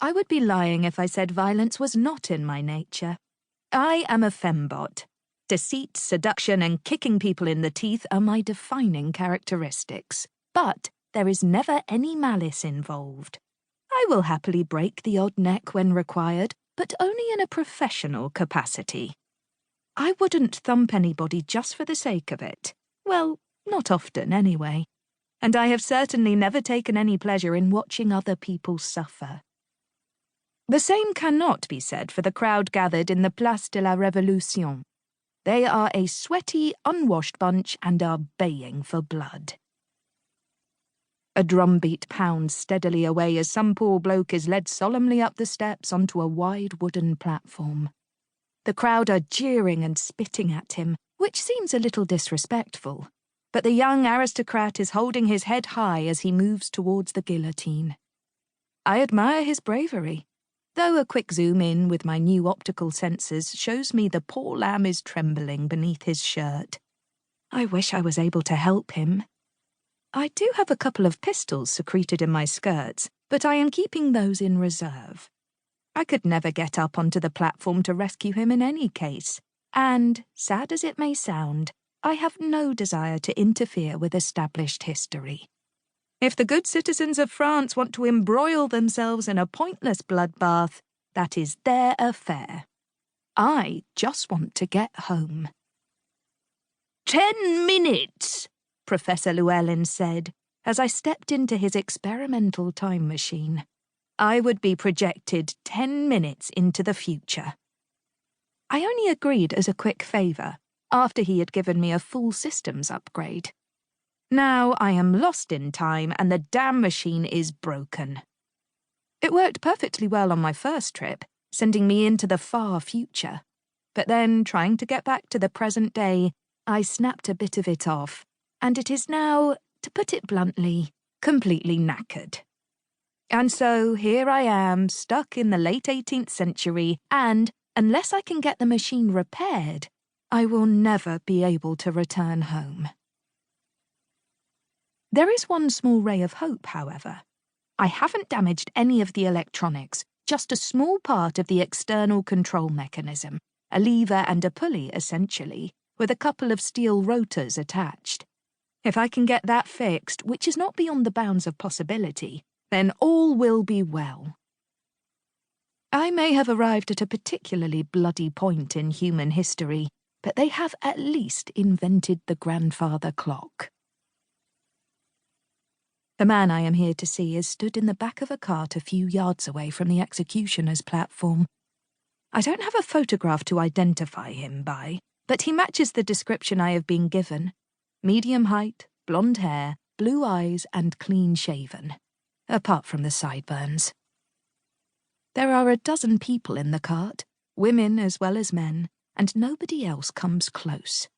I would be lying if I said violence was not in my nature. I am a fembot. Deceit, seduction, and kicking people in the teeth are my defining characteristics. But there is never any malice involved. I will happily break the odd neck when required, but only in a professional capacity. I wouldn't thump anybody just for the sake of it. Well, not often anyway. And I have certainly never taken any pleasure in watching other people suffer. The same cannot be said for the crowd gathered in the Place de la Révolution. They are a sweaty, unwashed bunch and are baying for blood. A drumbeat pounds steadily away as some poor bloke is led solemnly up the steps onto a wide wooden platform. The crowd are jeering and spitting at him, which seems a little disrespectful, but the young aristocrat is holding his head high as he moves towards the guillotine. I admire his bravery, though a quick zoom in with my new optical sensors shows me the poor lamb is trembling beneath his shirt. I wish I was able to help him. I do have a couple of pistols secreted in my skirts, but I am keeping those in reserve. I could never get up onto the platform to rescue him in any case, and, sad as it may sound, I have no desire to interfere with established history. If the good citizens of France want to embroil themselves in a pointless bloodbath, that is their affair. I just want to get home. 10 minutes! Professor Llewellyn said, as I stepped into his experimental time machine. I would be projected 10 minutes into the future. I only agreed as a quick favour, after he had given me a full systems upgrade. Now I am lost in time and the damn machine is broken. It worked perfectly well on my first trip, sending me into the far future. But then, trying to get back to the present day, I snapped a bit of it off, and it is now, to put it bluntly, completely knackered. And so here I am, stuck in the late 18th century, and, unless I can get the machine repaired, I will never be able to return home. There is one small ray of hope, however. I haven't damaged any of the electronics, just a small part of the external control mechanism, a lever and a pulley, essentially, with a couple of steel rotors attached. If I can get that fixed, which is not beyond the bounds of possibility, then all will be well. I may have arrived at a particularly bloody point in human history, but they have at least invented the grandfather clock. The man I am here to see is stood in the back of a cart a few yards away from the executioner's platform. I don't have a photograph to identify him by, but he matches the description I have been given. Medium height, blonde hair, blue eyes, and clean-shaven, apart from the sideburns. There are a dozen people in the cart, women as well as men, and nobody else comes close.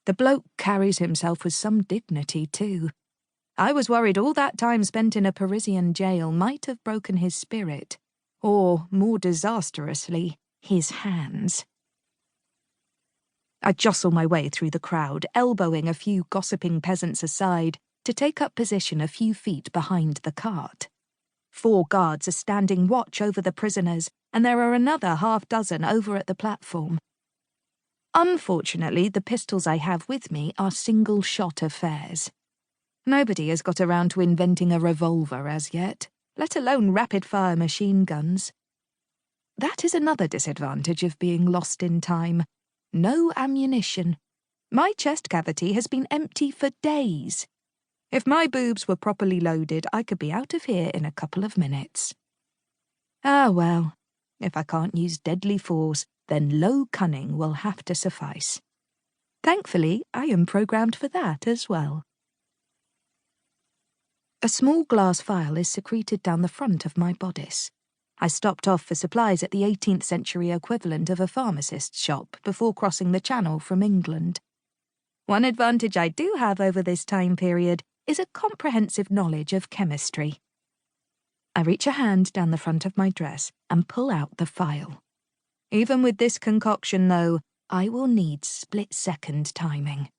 The bloke carries himself with some dignity, too. I was worried all that time spent in a Parisian jail might have broken his spirit, or, more disastrously, his hands. I jostle my way through the crowd, elbowing a few gossiping peasants aside to take up position a few feet behind the cart. 4 guards are standing watch over the prisoners, and there are another half-dozen over at the platform. Unfortunately, the pistols I have with me are single-shot affairs. Nobody has got around to inventing a revolver as yet, let alone rapid-fire machine guns. That is another disadvantage of being lost in time. No ammunition. My chest cavity has been empty for days. If my boobs were properly loaded, I could be out of here in a couple of minutes. Ah well, if I can't use deadly force, then low cunning will have to suffice. Thankfully, I am programmed for that as well. A small glass vial is secreted down the front of my bodice. I stopped off for supplies at the 18th century equivalent of a pharmacist's shop before crossing the Channel from England. One advantage I do have over this time period is a comprehensive knowledge of chemistry. I reach a hand down the front of my dress and pull out the phial. Even with this concoction, though, I will need split-second timing.